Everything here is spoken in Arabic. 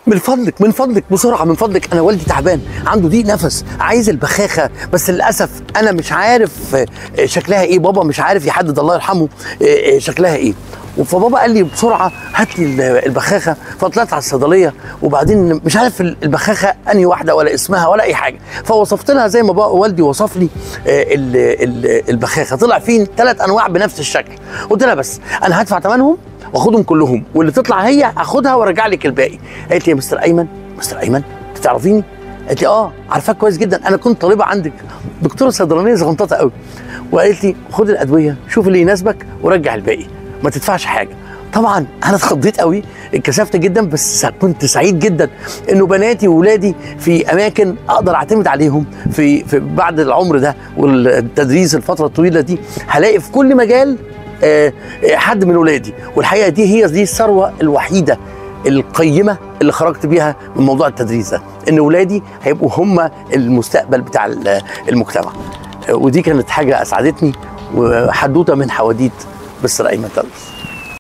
من فضلك من فضلك بسرعه، من فضلك، انا والدي تعبان، عنده ضيق نفس، عايز البخاخه، بس للاسف انا مش عارف شكلها ايه، بابا مش عارف يحدد الله يرحمه شكلها ايه. فبابا قال لي بسرعه هات لي البخاخه، فطلعت على الصيدليه وبعدين مش عارف البخاخه انهي واحده ولا اسمها ولا اي حاجه، فوصفت لها زي ما والدي وصف لي البخاخه، طلع فيه 3 انواع بنفس الشكل. قلت لها بس انا هدفع ثمنهم واخدهم كلهم، واللي تطلع هي اخدها وارجع لك الباقي. قالت لي يا مستر ايمن، مستر ايمن انت تعرفيني؟ قالت لي اه عارفاك كويس جدا، انا كنت طالبه عندك، دكتوره صيدلانيه زغنططه قوي. وقالت لي خد الادويه، شوف اللي يناسبك ورجع الباقي، ما تدفعش حاجه. طبعا انا اتخضيت قوي، اتكسفت جدا، بس كنت سعيد جدا انه بناتي واولادي في اماكن اقدر اعتمد عليهم في بعد العمر ده والتدريس الفتره الطويله دي، هلاقي في كل مجال حد من ولادي. والحقيقه دي الثروه الوحيده القيمه اللي خرجت بيها من موضوع التدريس ده، ان ولادي هيبقوا هم المستقبل بتاع المجتمع. ودي كانت حاجه اسعدتني، وحدوته من حواديت مستر ايمن تلبس.